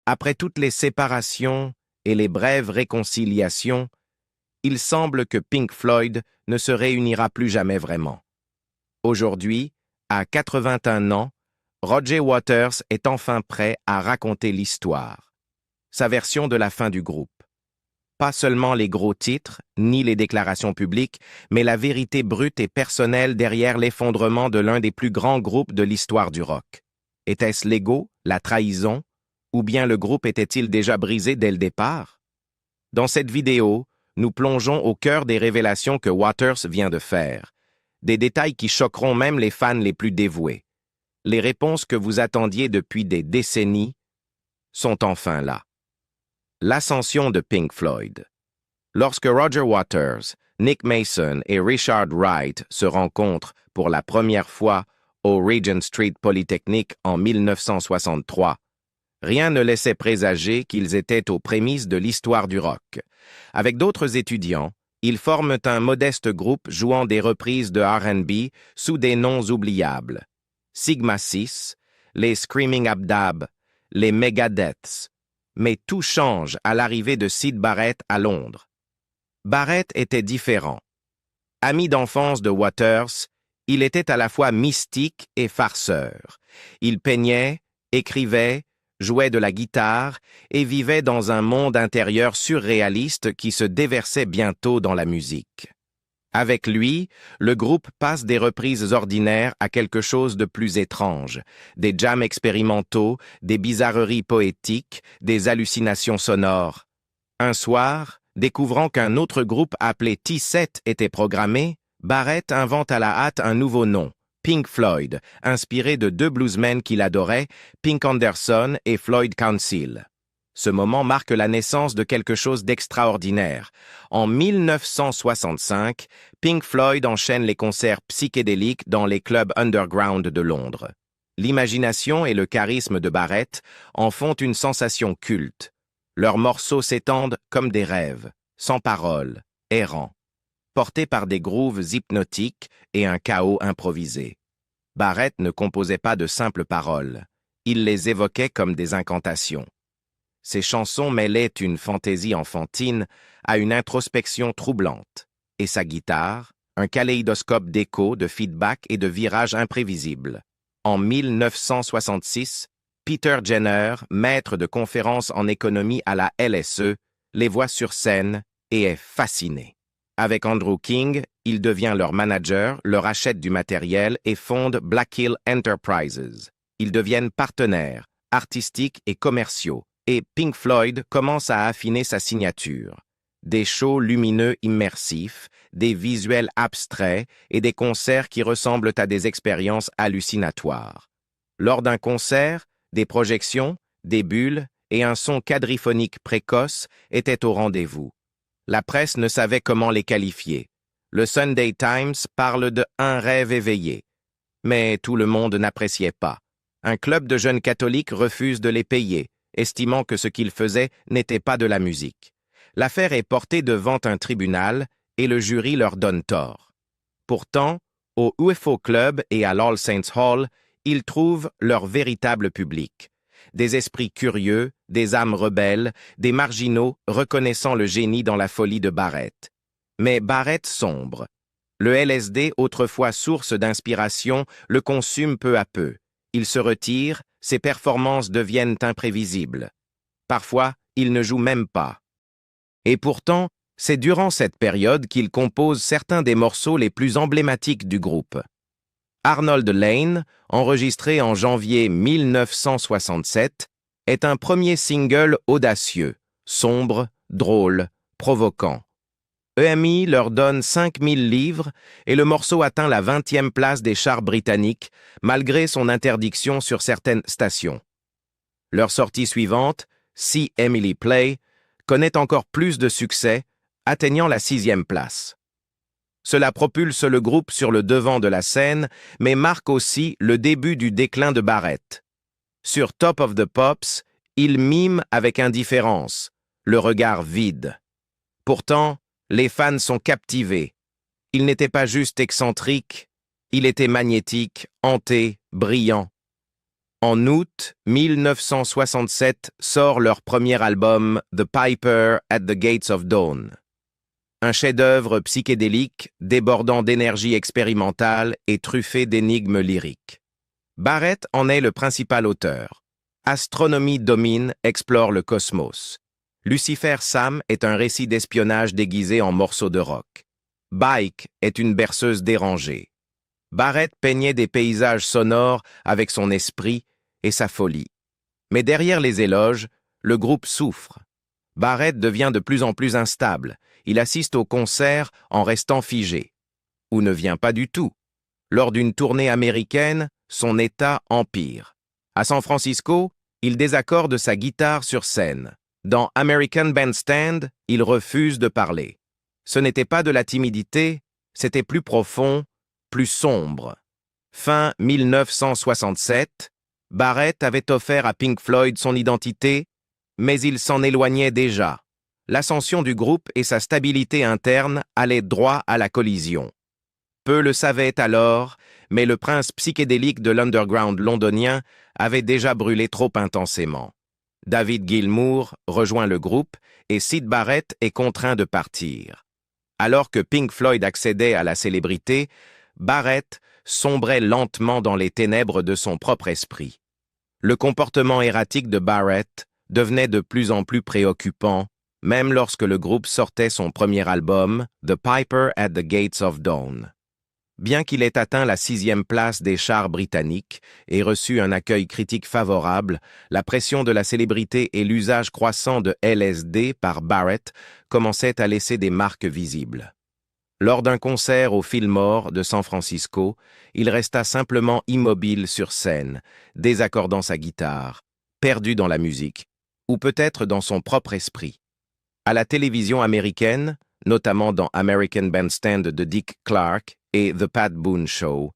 Après toutes les séparations et les brèves réconciliations, il semble que Pink Floyd ne se réunira plus jamais vraiment. Aujourd'hui, à 81 ans, Roger Waters est enfin prêt à raconter l'histoire, sa version de la fin du groupe. Pas seulement les gros titres, ni les déclarations publiques, mais la vérité brute et personnelle derrière l'effondrement de l'un des plus grands groupes de l'histoire du rock. Était-ce l'ego, la trahison, ou bien le groupe était-il déjà brisé dès le départ? Dans cette vidéo, nous plongeons au cœur des révélations que Waters vient de faire, des détails qui choqueront même les fans les plus dévoués. Les réponses que vous attendiez depuis des décennies sont enfin là. L'ascension de Pink Floyd. Lorsque Roger Waters, Nick Mason et Richard Wright se rencontrent pour la première fois au Regent Street Polytechnic en 1963, rien ne laissait présager qu'ils étaient aux prémices de l'histoire du rock. Avec d'autres étudiants, ils forment un modeste groupe jouant des reprises de R&B sous des noms oubliables. Sigma 6, les Screaming Abdab, les Megadeths. Mais tout change à l'arrivée de Syd Barrett à Londres. Barrett était différent. Ami d'enfance de Waters, il était à la fois mystique et farceur. Il peignait, écrivait, jouait de la guitare et vivait dans un monde intérieur surréaliste qui se déversait bientôt dans la musique. Avec lui, le groupe passe des reprises ordinaires à quelque chose de plus étrange, des jams expérimentaux, des bizarreries poétiques, des hallucinations sonores. Un soir, découvrant qu'un autre groupe appelé T7 était programmé, Barrett invente à la hâte un nouveau nom, Pink Floyd, inspiré de deux bluesmen qu'il adorait, Pink Anderson et Floyd Council. Ce moment marque la naissance de quelque chose d'extraordinaire. En 1965, Pink Floyd enchaîne les concerts psychédéliques dans les clubs underground de Londres. L'imagination et le charisme de Barrett en font une sensation culte. Leurs morceaux s'étendent comme des rêves, sans paroles, errants, portés par des grooves hypnotiques et un chaos improvisé. Barrett ne composait pas de simples paroles. Il les évoquait comme des incantations. Ses chansons mêlaient une fantaisie enfantine à une introspection troublante, et sa guitare, un kaléidoscope d'échos, de feedback et de virages imprévisibles. En 1966, Peter Jenner, maître de conférences en économie à la LSE, les voit sur scène et est fasciné. Avec Andrew King, il devient leur manager, leur achète du matériel et fonde Black Hill Enterprises. Ils deviennent partenaires, artistiques et commerciaux. Et Pink Floyd commence à affiner sa signature. Des shows lumineux immersifs, des visuels abstraits et des concerts qui ressemblent à des expériences hallucinatoires. Lors d'un concert, des projections, des bulles et un son quadriphonique précoce étaient au rendez-vous. La presse ne savait comment les qualifier. Le Sunday Times parle de « un rêve éveillé ». Mais tout le monde n'appréciait pas. Un club de jeunes catholiques refuse de les payer, estimant que ce qu'ils faisaient n'était pas de la musique. L'affaire est portée devant un tribunal et le jury leur donne tort. Pourtant, au UFO Club et à l'All Saints Hall, ils trouvent leur véritable public. Des esprits curieux, des âmes rebelles, des marginaux reconnaissant le génie dans la folie de Barrett. Mais Barrett sombre. Le LSD, autrefois source d'inspiration, le consume peu à peu. Il se retire, ses performances deviennent imprévisibles. Parfois, il ne joue même pas. Et pourtant, c'est durant cette période qu'il compose certains des morceaux les plus emblématiques du groupe. Arnold Lane, enregistré en janvier 1967, est un premier single audacieux, sombre, drôle, provoquant. EMI leur donne 5000 livres et le morceau atteint la 20e place des charts britanniques, malgré son interdiction sur certaines stations. Leur sortie suivante, See Emily Play, connaît encore plus de succès, atteignant la 6e place. Cela propulse le groupe sur le devant de la scène, mais marque aussi le début du déclin de Barrett. Sur Top of the Pops, il mime avec indifférence, le regard vide. Pourtant, les fans sont captivés. Il n'était pas juste excentrique, il était magnétique, hanté, brillant. En août 1967 sort leur premier album The Piper at the Gates of Dawn. Un chef-d'œuvre psychédélique débordant d'énergie expérimentale et truffé d'énigmes lyriques. Barrett en est le principal auteur. Astronomie Domine explore le cosmos. Lucifer Sam est un récit d'espionnage déguisé en morceaux de rock. Bike est une berceuse dérangée. Barrett peignait des paysages sonores avec son esprit et sa folie. Mais derrière les éloges, le groupe souffre. Barrett devient de plus en plus instable. Il assiste au concert en restant figé. Ou ne vient pas du tout. Lors d'une tournée américaine, son état empire. À San Francisco, il désaccorde sa guitare sur scène. Dans American Bandstand, il refuse de parler. Ce n'était pas de la timidité, c'était plus profond, plus sombre. Fin 1967, Barrett avait offert à Pink Floyd son identité, mais il s'en éloignait déjà. L'ascension du groupe et sa stabilité interne allaient droit à la collision. Peu le savaient alors, mais le prince psychédélique de l'underground londonien avait déjà brûlé trop intensément. David Gilmour rejoint le groupe et Syd Barrett est contraint de partir. Alors que Pink Floyd accédait à la célébrité, Barrett sombrait lentement dans les ténèbres de son propre esprit. Le comportement erratique de Barrett devenait de plus en plus préoccupant, même lorsque le groupe sortait son premier album, The Piper at the Gates of Dawn. Bien qu'il ait atteint la 6e place des charts britanniques et reçu un accueil critique favorable, la pression de la célébrité et l'usage croissant de LSD par Barrett commençaient à laisser des marques visibles. Lors d'un concert au Fillmore de San Francisco, il resta simplement immobile sur scène, désaccordant sa guitare, perdu dans la musique, ou peut-être dans son propre esprit. À la télévision américaine, notamment dans American Bandstand de Dick Clark et The Pat Boone Show,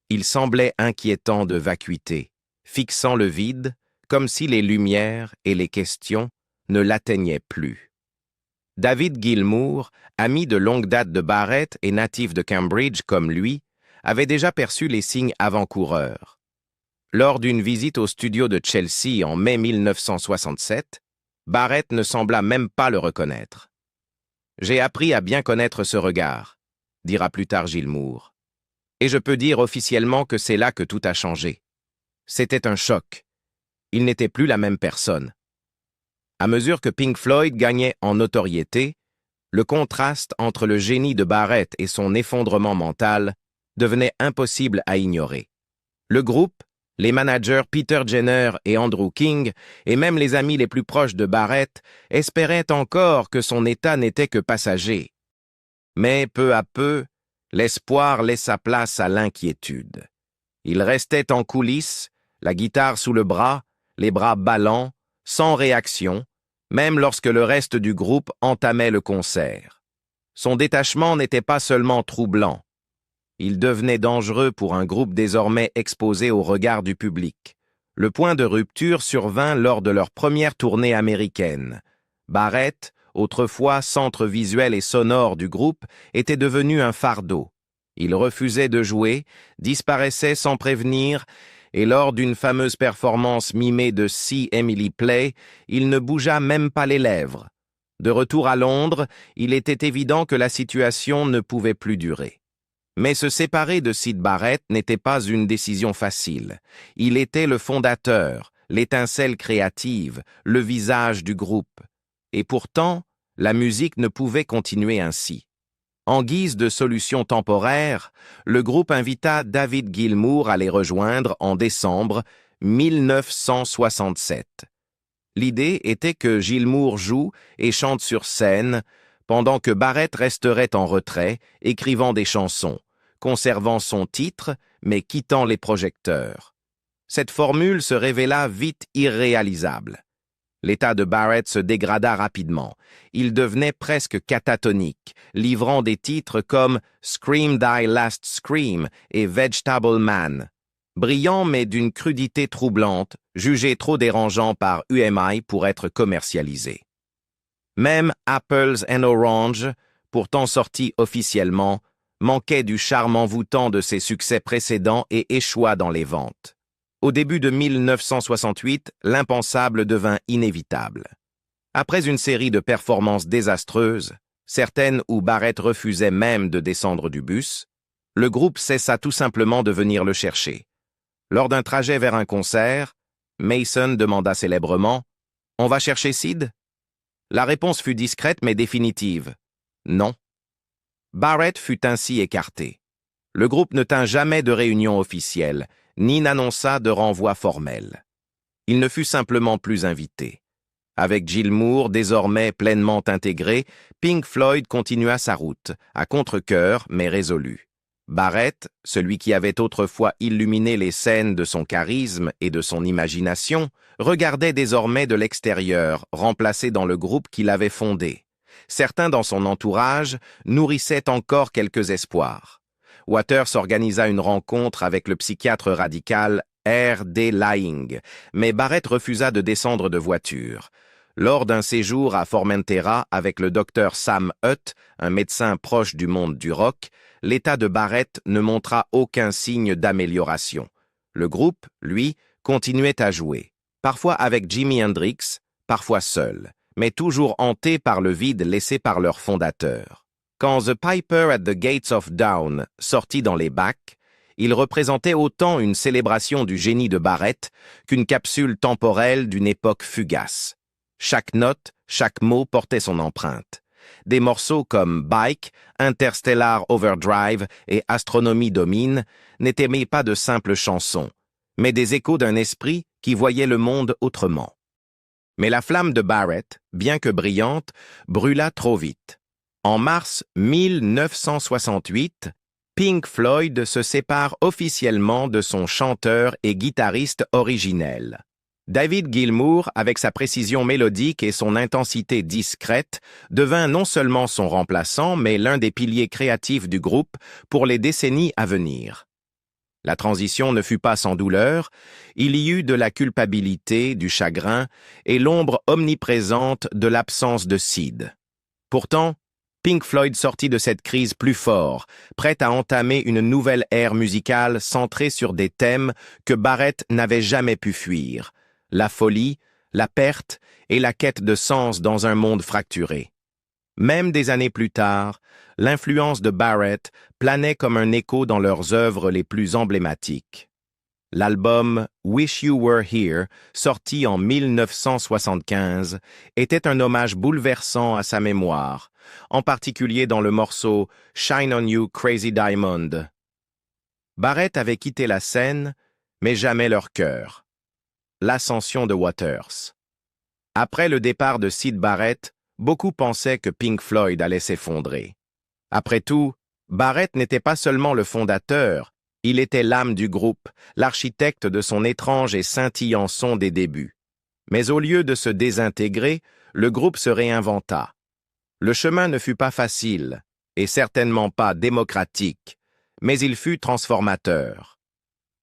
il semblait inquiétant de vacuité, fixant le vide comme si les lumières et les questions ne l'atteignaient plus. David Gilmour, ami de longue date de Barrett et natif de Cambridge comme lui, avait déjà perçu les signes avant-coureurs. Lors d'une visite au studio de Chelsea en mai 1967, Barrett ne sembla même pas le reconnaître. « J'ai appris à bien connaître ce regard », dira plus tard Gilmour. Et je peux dire officiellement que c'est là que tout a changé. C'était un choc. Il n'était plus la même personne. À mesure que Pink Floyd gagnait en notoriété, le contraste entre le génie de Barrett et son effondrement mental devenait impossible à ignorer. Le groupe, les managers Peter Jenner et Andrew King, et même les amis les plus proches de Barrett, espéraient encore que son état n'était que passager. Mais peu à peu, l'espoir laissa place à l'inquiétude. Il restait en coulisses, la guitare sous le bras, les bras ballants, sans réaction, même lorsque le reste du groupe entamait le concert. Son détachement n'était pas seulement troublant. Il devenait dangereux pour un groupe désormais exposé au regard du public. Le point de rupture survint lors de leur première tournée américaine. Barrett, autrefois centre visuel et sonore du groupe, était devenu un fardeau. Il refusait de jouer, disparaissait sans prévenir, et lors d'une fameuse performance mimée de See Emily Play, il ne bougea même pas les lèvres. De retour à Londres, il était évident que la situation ne pouvait plus durer. Mais se séparer de Syd Barrett n'était pas une décision facile. Il était le fondateur, l'étincelle créative, le visage du groupe. Et pourtant, la musique ne pouvait continuer ainsi. En guise de solution temporaire, le groupe invita David Gilmour à les rejoindre en décembre 1967. L'idée était que Gilmour joue et chante sur scène, pendant que Barrett resterait en retrait, écrivant des chansons, conservant son titre, mais quittant les projecteurs. Cette formule se révéla vite irréalisable. L'état de Barrett se dégrada rapidement. Il devenait presque catatonique, livrant des titres comme « Scream Thy Last Scream » et « Vegetable Man », brillants mais d'une crudité troublante, jugés trop dérangeants par UMI pour être commercialisés. Même Apples and Orange, pourtant sorti officiellement, manquait du charme envoûtant de ses succès précédents et échoua dans les ventes. Au début de 1968, l'impensable devint inévitable. Après une série de performances désastreuses, certaines où Barrett refusait même de descendre du bus, le groupe cessa tout simplement de venir le chercher. Lors d'un trajet vers un concert, Mason demanda célèbrement « On va chercher Sid ?» La réponse fut discrète mais définitive « Non ». Barrett fut ainsi écarté. Le groupe ne tint jamais de réunion officielle, ni n'annonça de renvoi formel. Il ne fut simplement plus invité. Avec Gilmour désormais pleinement intégré, Pink Floyd continua sa route, à contre-cœur mais résolu. Barrett, celui qui avait autrefois illuminé les scènes de son charisme et de son imagination, regardait désormais de l'extérieur, remplacé dans le groupe qu'il avait fondé. Certains dans son entourage nourrissaient encore quelques espoirs. Waters organisa une rencontre avec le psychiatre radical R.D. Laing, mais Barrett refusa de descendre de voiture. Lors d'un séjour à Formentera avec le docteur Sam Hutt, un médecin proche du monde du rock, l'état de Barrett ne montra aucun signe d'amélioration. Le groupe, lui, continuait à jouer, parfois avec Jimi Hendrix, parfois seul, mais toujours hanté par le vide laissé par leur fondateur. Quand The Piper at the Gates of Dawn sortit dans les bacs, il représentait autant une célébration du génie de Barrett qu'une capsule temporelle d'une époque fugace. Chaque note, chaque mot portait son empreinte. Des morceaux comme Bike, Interstellar Overdrive et Astronomie Domine n'étaient pas de simples chansons, mais des échos d'un esprit qui voyait le monde autrement. Mais la flamme de Barrett, bien que brillante, brûla trop vite. En mars 1968, Pink Floyd se sépare officiellement de son chanteur et guitariste originel. David Gilmour, avec sa précision mélodique et son intensité discrète, devint non seulement son remplaçant, mais l'un des piliers créatifs du groupe pour les décennies à venir. La transition ne fut pas sans douleur, il y eut de la culpabilité, du chagrin et l'ombre omniprésente de l'absence de Sid. Pourtant, Pink Floyd sortit de cette crise plus fort, prête à entamer une nouvelle ère musicale centrée sur des thèmes que Barrett n'avait jamais pu fuir. La folie, la perte et la quête de sens dans un monde fracturé. Même des années plus tard, l'influence de Barrett planait comme un écho dans leurs œuvres les plus emblématiques. L'album Wish You Were Here, sorti en 1975, était un hommage bouleversant à sa mémoire, en particulier dans le morceau Shine on You Crazy Diamond. Barrett avait quitté la scène, mais jamais leur cœur. L'ascension de Waters. Après le départ de Syd Barrett, beaucoup pensaient que Pink Floyd allait s'effondrer. Après tout, Barrett n'était pas seulement le fondateur, il était l'âme du groupe, l'architecte de son étrange et scintillant son des débuts. Mais au lieu de se désintégrer, le groupe se réinventa. Le chemin ne fut pas facile, et certainement pas démocratique, mais il fut transformateur.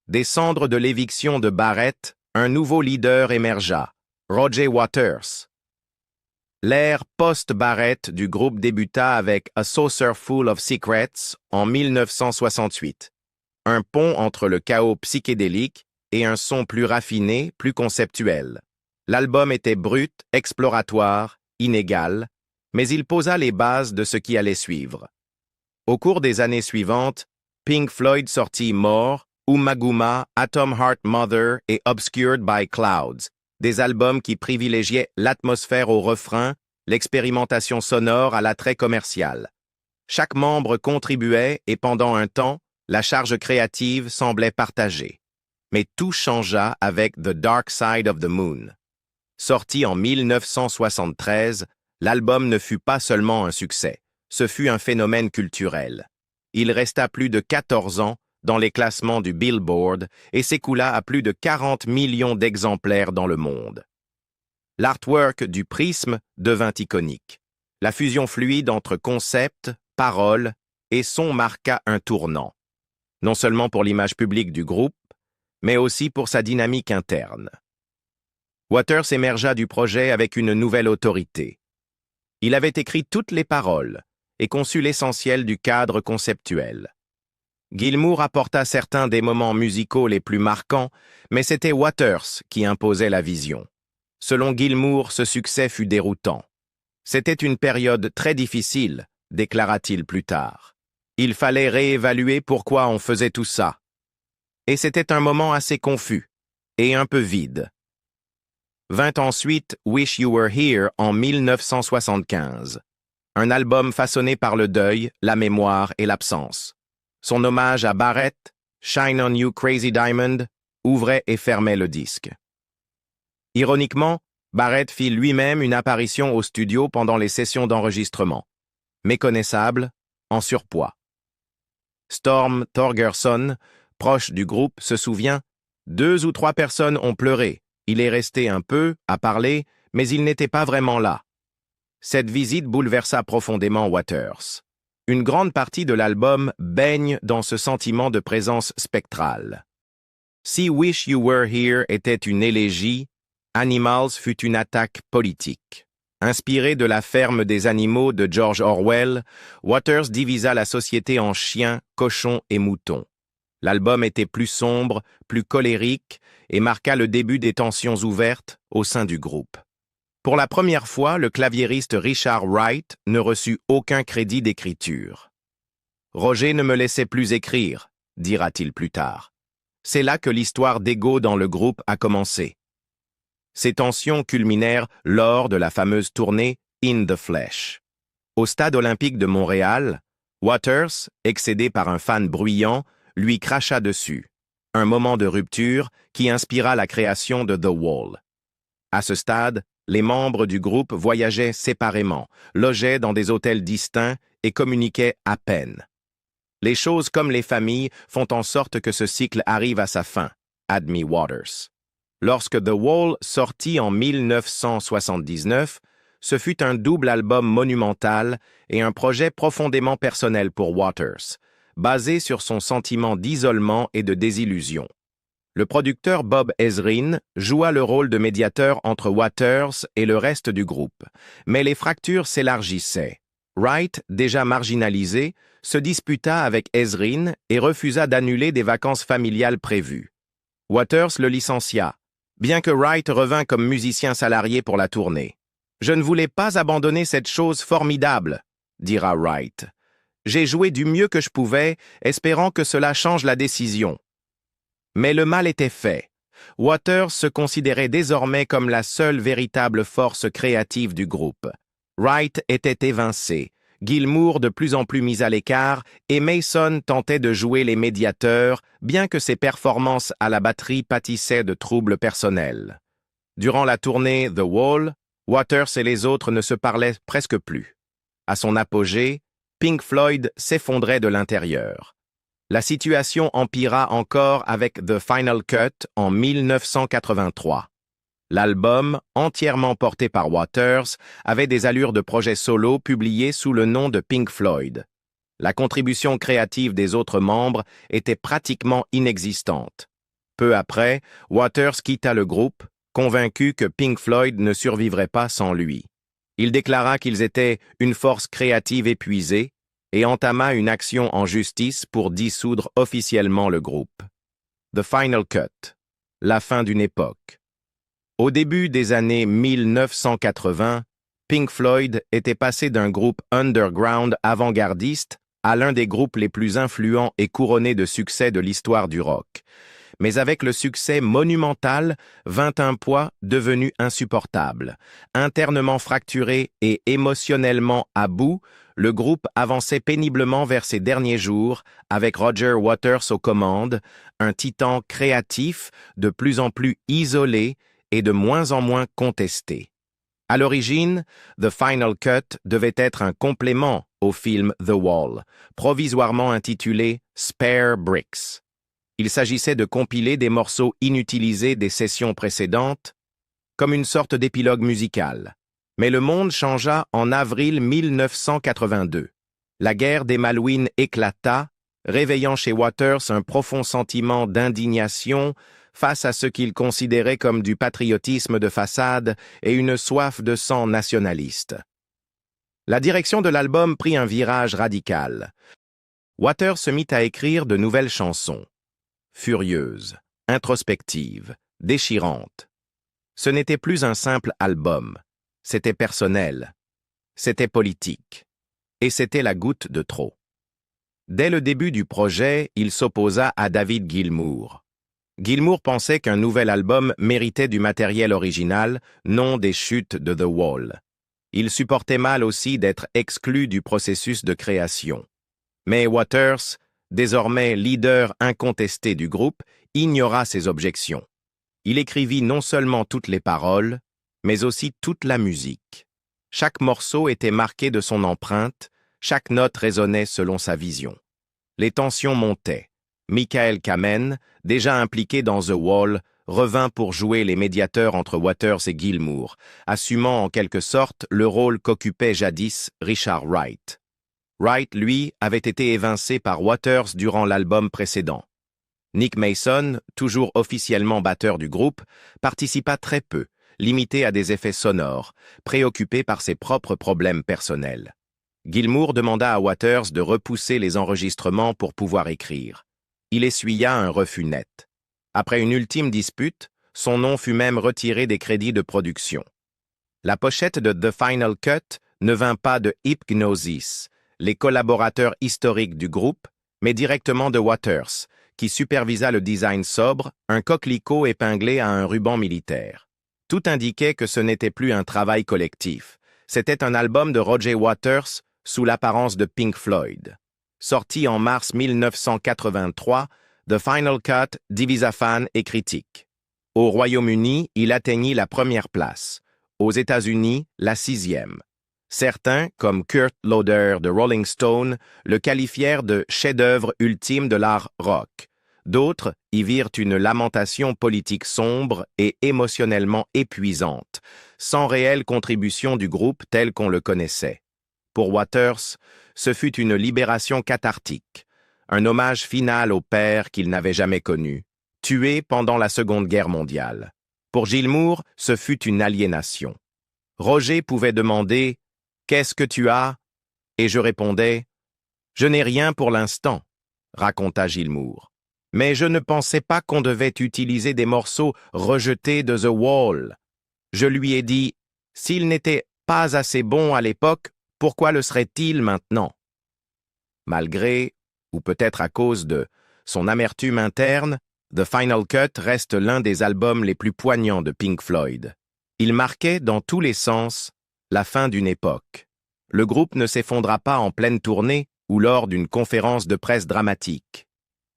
Des cendres de l'éviction de Barrett, un nouveau leader émergea, Roger Waters. L'ère post-Barrett du groupe débuta avec A Saucer Full of Secrets en 1968, un pont entre le chaos psychédélique et un son plus raffiné, plus conceptuel. L'album était brut, exploratoire, inégal, mais il posa les bases de ce qui allait suivre. Au cours des années suivantes, Pink Floyd sortit More, Ummagumma, Atom Heart Mother et Obscured by Clouds, des albums qui privilégiaient l'atmosphère au refrain, l'expérimentation sonore à l'attrait commercial. Chaque membre contribuait et pendant un temps, la charge créative semblait partagée. Mais tout changea avec The Dark Side of the Moon. Sorti en 1973, l'album ne fut pas seulement un succès, ce fut un phénomène culturel. Il resta plus de 14 ans dans les classements du Billboard et s'écoula à plus de 40 millions d'exemplaires dans le monde. L'artwork du prisme devint iconique. La fusion fluide entre concept, paroles et son marqua un tournant, non seulement pour l'image publique du groupe, mais aussi pour sa dynamique interne. Waters émergea du projet avec une nouvelle autorité. Il avait écrit toutes les paroles et conçu l'essentiel du cadre conceptuel. Gilmour apporta certains des moments musicaux les plus marquants, mais c'était Waters qui imposait la vision. Selon Gilmour, ce succès fut déroutant. C'était une période très difficile, déclara-t-il plus tard. Il fallait réévaluer pourquoi on faisait tout ça. Et c'était un moment assez confus, et un peu vide. Vint ensuite Wish You Were Here en 1975, un album façonné par le deuil, la mémoire et l'absence. Son hommage à Barrett, Shine on You Crazy Diamond, ouvrait et fermait le disque. Ironiquement, Barrett fit lui-même une apparition au studio pendant les sessions d'enregistrement. Méconnaissable, en surpoids. Storm Thorgerson, proche du groupe, se souvient « 2 ou 3 personnes ont pleuré. Il est resté un peu, à parler, mais il n'était pas vraiment là. » Cette visite bouleversa profondément Waters. Une grande partie de l'album baigne dans ce sentiment de présence spectrale. Si Wish You Were Here était une élégie, Animals fut une attaque politique. Inspiré de La ferme des animaux de George Orwell, Waters divisa la société en chiens, cochons et moutons. L'album était plus sombre, plus colérique et marqua le début des tensions ouvertes au sein du groupe. Pour la première fois, le claviériste Richard Wright ne reçut aucun crédit d'écriture. « Roger ne me laissait plus écrire », dira-t-il plus tard. C'est là que l'histoire d'ego dans le groupe a commencé. Ces tensions culminèrent lors de la fameuse tournée In the Flesh. Au stade olympique de Montréal, Waters, excédé par un fan bruyant, lui cracha dessus. Un moment de rupture qui inspira la création de The Wall. À ce stade, les membres du groupe voyageaient séparément, logeaient dans des hôtels distincts et communiquaient à peine. Les choses comme les familles font en sorte que ce cycle arrive à sa fin, admit Waters. Lorsque The Wall sortit en 1979, ce fut un double album monumental et un projet profondément personnel pour Waters, basé sur son sentiment d'isolement et de désillusion. Le producteur Bob Ezrin joua le rôle de médiateur entre Waters et le reste du groupe, mais les fractures s'élargissaient. Wright, déjà marginalisé, se disputa avec Ezrin et refusa d'annuler des vacances familiales prévues. Waters le licencia, bien que Wright revint comme musicien salarié pour la tournée. « Je ne voulais pas abandonner cette chose formidable », dira Wright. « J'ai joué du mieux que je pouvais, espérant que cela change la décision. » Mais le mal était fait. Waters se considérait désormais comme la seule véritable force créative du groupe. Wright était évincé, Gilmour de plus en plus mis à l'écart et Mason tentait de jouer les médiateurs, bien que ses performances à la batterie pâtissaient de troubles personnels. Durant la tournée The Wall, Waters et les autres ne se parlaient presque plus. À son apogée, Pink Floyd s'effondrait de l'intérieur. La situation empira encore avec The Final Cut en 1983. L'album, entièrement porté par Waters, avait des allures de projet solo publié sous le nom de Pink Floyd. La contribution créative des autres membres était pratiquement inexistante. Peu après, Waters quitta le groupe, convaincu que Pink Floyd ne survivrait pas sans lui. Il déclara qu'ils étaient une force créative épuisée et entama une action en justice pour dissoudre officiellement le groupe. The Final Cut, la fin d'une époque. Au début des années 1980, Pink Floyd était passé d'un groupe underground avant-gardiste à l'un des groupes les plus influents et couronnés de succès de l'histoire du rock. Mais avec le succès monumental vint un poids devenu insupportable. Internement fracturé et émotionnellement à bout, le groupe avançait péniblement vers ses derniers jours avec Roger Waters aux commandes, un titan créatif de plus en plus isolé et de moins en moins contesté. À l'origine, The Final Cut devait être un complément au film The Wall, provisoirement intitulé Spare Bricks. Il s'agissait de compiler des morceaux inutilisés des sessions précédentes, comme une sorte d'épilogue musical. Mais le monde changea en avril 1982. La guerre des Malouines éclata, réveillant chez Waters un profond sentiment d'indignation face à ce qu'il considérait comme du patriotisme de façade et une soif de sang nationaliste. La direction de l'album prit un virage radical. Waters se mit à écrire de nouvelles chansons. Furieuses, introspectives, déchirantes. Ce n'était plus un simple album. C'était personnel. C'était politique. Et c'était la goutte de trop. Dès le début du projet, il s'opposa à David Gilmour. Gilmour pensait qu'un nouvel album méritait du matériel original, non des chutes de The Wall. Il supportait mal aussi d'être exclu du processus de création. Mais Waters, désormais leader incontesté du groupe, ignora ces objections. Il écrivit non seulement toutes les paroles, mais aussi toute la musique. Chaque morceau était marqué de son empreinte, chaque note résonnait selon sa vision. Les tensions montaient. Michael Kamen, déjà impliqué dans The Wall, revint pour jouer les médiateurs entre Waters et Gilmour, assumant en quelque sorte le rôle qu'occupait jadis Richard Wright. Wright, lui, avait été évincé par Waters durant l'album précédent. Nick Mason, toujours officiellement batteur du groupe, participa très peu, limité à des effets sonores, préoccupé par ses propres problèmes personnels. Gilmour demanda à Waters de repousser les enregistrements pour pouvoir écrire. Il essuya un refus net. Après une ultime dispute, son nom fut même retiré des crédits de production. La pochette de The Final Cut ne vint pas de Hipgnosis, les collaborateurs historiques du groupe, mais directement de Waters, qui supervisa le design sobre, un coquelicot épinglé à un ruban militaire. Tout indiquait que ce n'était plus un travail collectif. C'était un album de Roger Waters sous l'apparence de Pink Floyd. Sorti en mars 1983, The Final Cut divisa fans et critiques. Au Royaume-Uni, il atteignit la première place. Aux États-Unis, la 6e. Certains, comme Kurt Loder de Rolling Stone, le qualifièrent de chef-d'œuvre ultime de l'art rock. D'autres y virent une lamentation politique sombre et émotionnellement épuisante, sans réelle contribution du groupe tel qu'on le connaissait. Pour Waters, ce fut une libération cathartique, un hommage final au père qu'il n'avait jamais connu, tué pendant la Seconde Guerre mondiale. Pour Gilmour, ce fut une aliénation. Roger pouvait demander « Qu'est-ce que tu as ?» Et je répondais « Je n'ai rien pour l'instant », raconta Gilmour. Mais je ne pensais pas qu'on devait utiliser des morceaux rejetés de The Wall. Je lui ai dit « S'il n'était pas assez bon à l'époque, pourquoi le serait-il maintenant ?» Malgré, ou peut-être à cause de, son amertume interne, The Final Cut reste l'un des albums les plus poignants de Pink Floyd. Il marquait, dans tous les sens, la fin d'une époque. Le groupe ne s'effondra pas en pleine tournée ou lors d'une conférence de presse dramatique.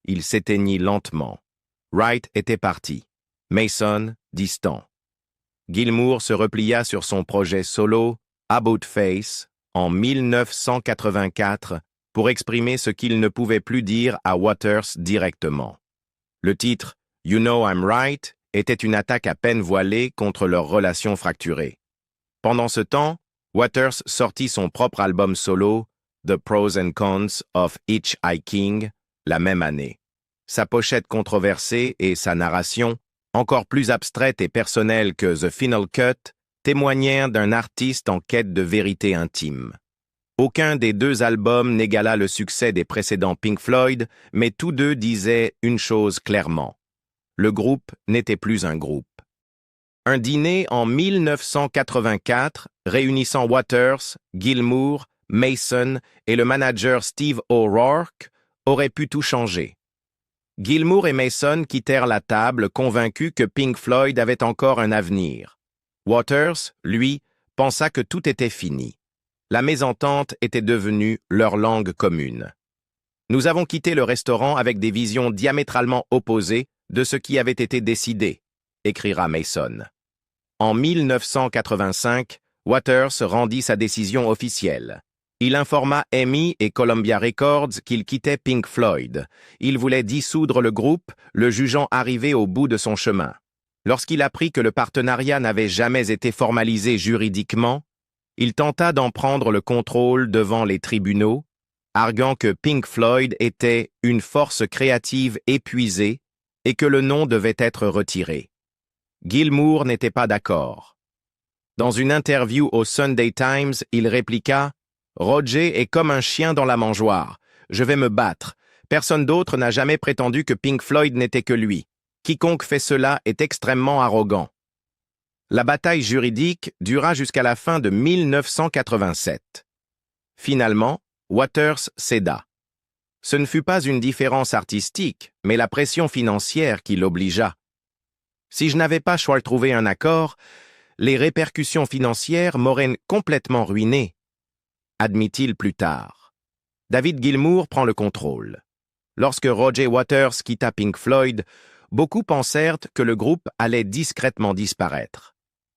Il s'éteignit lentement. Wright était parti. Mason, distant. Gilmour se replia sur son projet solo, About Face, en 1984, pour exprimer ce qu'il ne pouvait plus dire à Waters directement. Le titre « You Know I'm Right » était une attaque à peine voilée contre leur relation fracturée. Pendant ce temps, Waters sortit son propre album solo, The Pros and Cons of Hitchhiking, la même année. Sa pochette controversée et sa narration, encore plus abstraite et personnelle que The Final Cut, témoignèrent d'un artiste en quête de vérité intime. Aucun des deux albums n'égala le succès des précédents Pink Floyd, mais tous deux disaient une chose clairement. Le groupe n'était plus un groupe. Un dîner en 1984, réunissant Waters, Gilmour, Mason et le manager Steve O'Rourke, aurait pu tout changer. Gilmour et Mason quittèrent la table convaincus que Pink Floyd avait encore un avenir. Waters, lui, pensa que tout était fini. La mésentente était devenue leur langue commune. Nous avons quitté le restaurant avec des visions diamétralement opposées de ce qui avait été décidé, écrira Mason. En 1985, Waters rendit sa décision officielle. Il informa EMI et Columbia Records qu'il quittait Pink Floyd. Il voulait dissoudre le groupe, le jugeant arrivé au bout de son chemin. Lorsqu'il apprit que le partenariat n'avait jamais été formalisé juridiquement, il tenta d'en prendre le contrôle devant les tribunaux, arguant que Pink Floyd était une force créative épuisée et que le nom devait être retiré. Gilmour n'était pas d'accord. Dans une interview au Sunday Times, il répliqua « Roger est comme un chien dans la mangeoire. Je vais me battre. Personne d'autre n'a jamais prétendu que Pink Floyd n'était que lui. Quiconque fait cela est extrêmement arrogant. La bataille juridique dura jusqu'à la fin de 1987. Finalement, Waters céda. Ce ne fut pas une différence artistique, mais la pression financière qui l'obligea. Si je n'avais pas trouvé un accord, les répercussions financières m'auraient complètement ruiné, admit-il plus tard. David Gilmour prend le contrôle. Lorsque Roger Waters quitta Pink Floyd, beaucoup pensèrent que le groupe allait discrètement disparaître.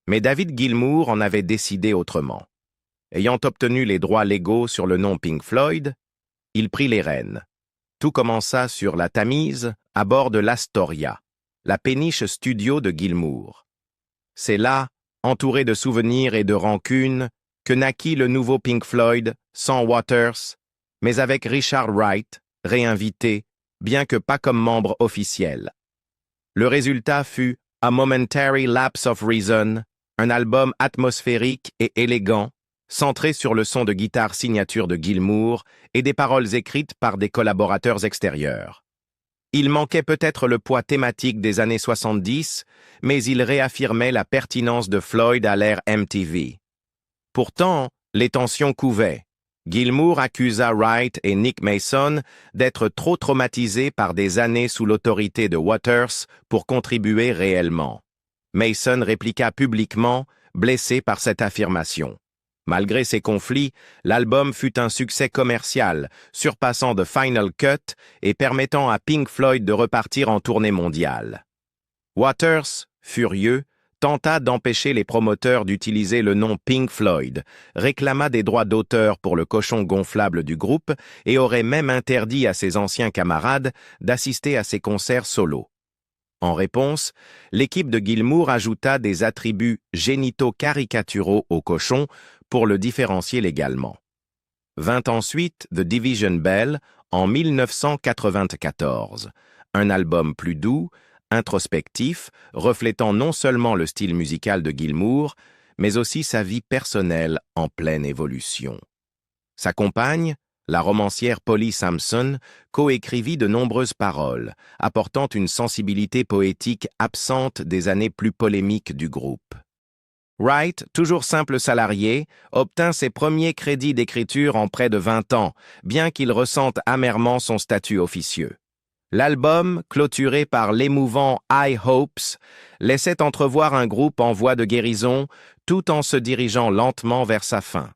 Mais David Gilmour en avait décidé autrement. Ayant obtenu les droits légaux sur le nom Pink Floyd, il prit les rênes. Tout commença sur la Tamise, à bord de l'Astoria, la péniche studio de Gilmour. C'est là, entouré de souvenirs et de rancunes, que naquit le nouveau Pink Floyd, sans Waters, mais avec Richard Wright, réinvité, bien que pas comme membre officiel. Le résultat fut A Momentary Lapse of Reason, un album atmosphérique et élégant, centré sur le son de guitare signature de Gilmour et des paroles écrites par des collaborateurs extérieurs. Il manquait peut-être le poids thématique des années 70, mais il réaffirmait la pertinence de Floyd à l'ère MTV. Pourtant, les tensions couvaient. Gilmour accusa Wright et Nick Mason d'être trop traumatisés par des années sous l'autorité de Waters pour contribuer réellement. Mason répliqua publiquement, blessé par cette affirmation. Malgré ces conflits, l'album fut un succès commercial, surpassant The Final Cut et permettant à Pink Floyd de repartir en tournée mondiale. Waters, furieux, tenta d'empêcher les promoteurs d'utiliser le nom Pink Floyd, réclama des droits d'auteur pour le cochon gonflable du groupe et aurait même interdit à ses anciens camarades d'assister à ses concerts solo. En réponse, l'équipe de Gilmour ajouta des attributs génitaux caricaturaux au cochon pour le différencier légalement. Vint ensuite The Division Bell en 1994, un album plus doux, introspectif, reflétant non seulement le style musical de Gilmour, mais aussi sa vie personnelle en pleine évolution. Sa compagne, la romancière Polly Samson, coécrivit de nombreuses paroles, apportant une sensibilité poétique absente des années plus polémiques du groupe. Wright, toujours simple salarié, obtint ses premiers crédits d'écriture en près de 20 ans, bien qu'il ressente amèrement son statut officieux. L'album, clôturé par l'émouvant High Hopes, laissait entrevoir un groupe en voie de guérison, tout en se dirigeant lentement vers sa fin.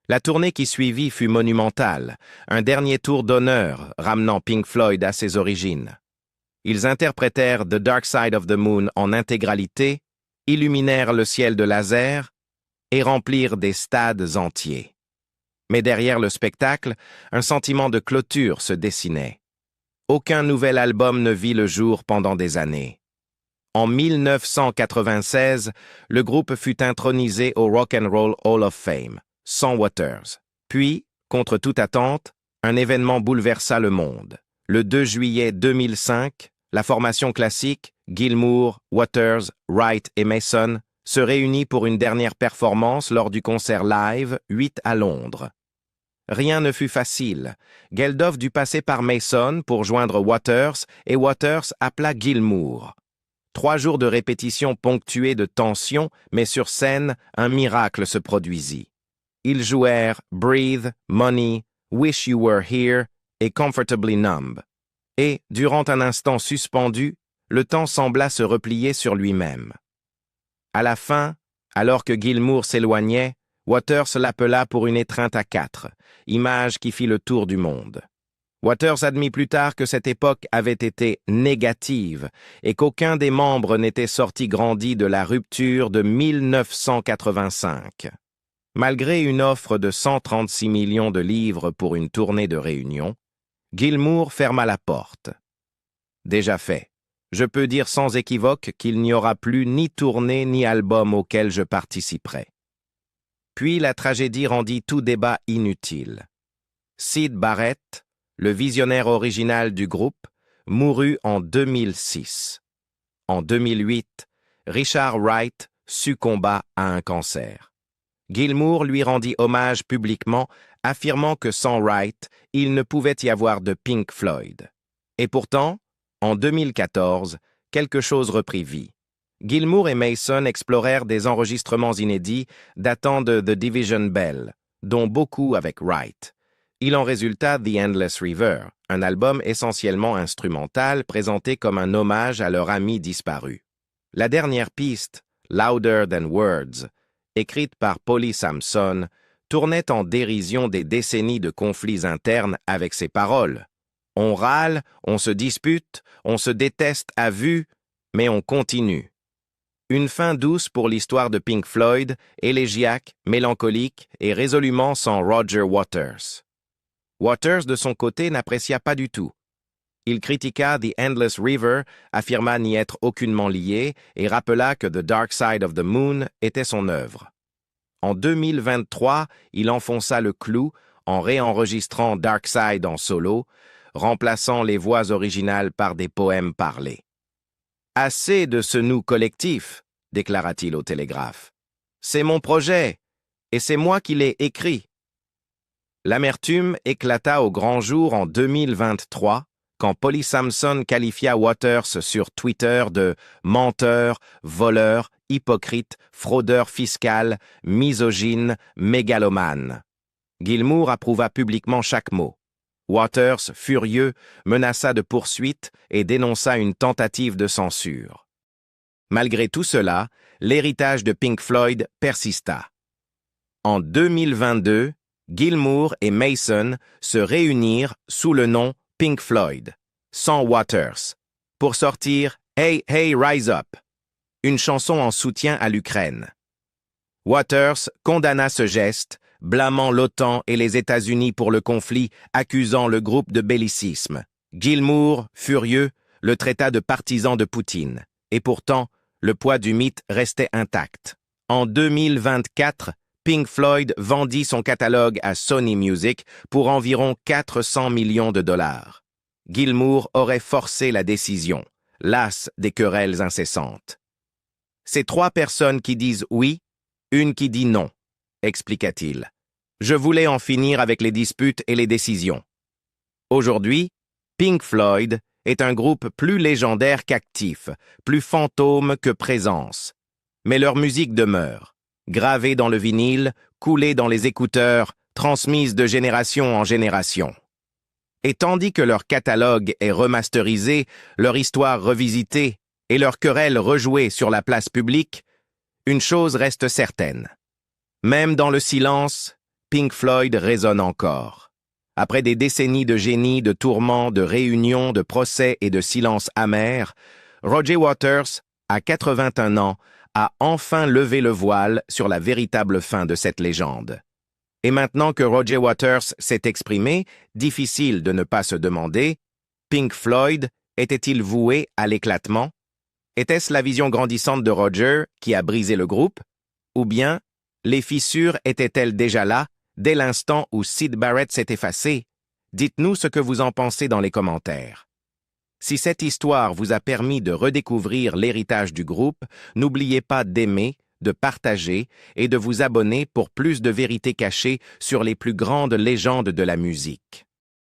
La tournée qui suivit fut monumentale, un dernier tour d'honneur ramenant Pink Floyd à ses origines. Ils interprétèrent The Dark Side of the Moon en intégralité, illuminèrent le ciel de laser et remplirent des stades entiers. Mais derrière le spectacle, un sentiment de clôture se dessinait. Aucun nouvel album ne vit le jour pendant des années. En 1996, le groupe fut intronisé au Rock and Roll Hall of Fame, sans Waters. Puis, contre toute attente, un événement bouleversa le monde. Le 2 juillet 2005, la formation classique, Gilmour, Waters, Wright et Mason, se réunit pour une dernière performance lors du concert live 8 à Londres. Rien ne fut facile. Geldof dut passer par Mason pour joindre Waters et Waters appela Gilmour. 3 jours de répétition ponctués de tensions, mais sur scène, un miracle se produisit. Ils jouèrent Breathe, Money, Wish You Were Here et Comfortably Numb. Et, durant un instant suspendu, le temps sembla se replier sur lui-même. À la fin, alors que Gilmour s'éloignait, Waters l'appela pour une étreinte à 4, image qui fit le tour du monde. Waters admit plus tard que cette époque avait été négative et qu'aucun des membres n'était sorti grandi de la rupture de 1985. Malgré une offre de 136 millions de livres pour une tournée de réunion, Gilmour ferma la porte. Déjà fait. Je peux dire sans équivoque qu'il n'y aura plus ni tournée ni album auquel je participerai. Puis la tragédie rendit tout débat inutile. Syd Barrett, le visionnaire original du groupe, mourut en 2006. En 2008, Richard Wright succomba à un cancer. Gilmour lui rendit hommage publiquement affirmant que sans Wright, il ne pouvait y avoir de Pink Floyd. Et pourtant, en 2014, quelque chose reprit vie. Gilmour et Mason explorèrent des enregistrements inédits datant de The Division Bell, dont beaucoup avec Wright. Il en résulta The Endless River, un album essentiellement instrumental présenté comme un hommage à leur ami disparu. La dernière piste, Louder Than Words, écrite par Polly Samson, tournait en dérision des décennies de conflits internes avec ses paroles. On râle, on se dispute, on se déteste à vue, mais on continue. Une fin douce pour l'histoire de Pink Floyd, élégiaque, mélancolique et résolument sans Roger Waters. Waters, de son côté, n'apprécia pas du tout. Il critiqua The Endless River, affirma n'y être aucunement lié et rappela que The Dark Side of the Moon était son œuvre. En 2023, il enfonça le clou en réenregistrant Dark Side en solo, remplaçant les voix originales par des poèmes parlés. « Assez de ce nous collectif », déclara-t-il au Télégraphe. « C'est mon projet, et c'est moi qui l'ai écrit. » L'amertume éclata au grand jour en 2023, quand Polly Samson qualifia Waters sur Twitter de « menteur, voleur, hypocrite, fraudeur fiscal, misogyne, mégalomane ». Gilmour approuva publiquement chaque mot. Waters, furieux, menaça de poursuites et dénonça une tentative de censure. Malgré tout cela, l'héritage de Pink Floyd persista. En 2022, Gilmour et Mason se réunirent sous le nom Pink Floyd, sans Waters, pour sortir « Hey, hey, rise up », une chanson en soutien à l'Ukraine. Waters condamna ce geste, blâmant l'OTAN et les États-Unis pour le conflit, accusant le groupe de bellicisme. Gilmour, furieux, le traita de partisan de Poutine. Et pourtant, le poids du mythe restait intact. En 2024, Pink Floyd vendit son catalogue à Sony Music pour environ 400 millions de dollars. Gilmour aurait forcé la décision, las des querelles incessantes. C'est 3 personnes qui disent oui, une qui dit non, expliqua-t-il. Je voulais en finir avec les disputes et les décisions. Aujourd'hui, Pink Floyd est un groupe plus légendaire qu'actif, plus fantôme que présence. Mais leur musique demeure, gravée dans le vinyle, coulée dans les écouteurs, transmise de génération en génération. Et tandis que leur catalogue est remasterisé, leur histoire revisitée et leur querelle rejouée sur la place publique, une chose reste certaine. Même dans le silence, Pink Floyd résonne encore. Après des décennies de génie, de tourments, de réunions, de procès et de silence amer, Roger Waters, à 81 ans, a enfin levé le voile sur la véritable fin de cette légende. Et maintenant que Roger Waters s'est exprimé, difficile de ne pas se demander, Pink Floyd était-il voué à l'éclatement? Était-ce la vision grandissante de Roger qui a brisé le groupe? Ou bien, les fissures étaient-elles déjà là, dès l'instant où Syd Barrett s'est effacé? Dites-nous ce que vous en pensez dans les commentaires. Si cette histoire vous a permis de redécouvrir l'héritage du groupe, n'oubliez pas d'aimer, de partager et de vous abonner pour plus de vérités cachées sur les plus grandes légendes de la musique.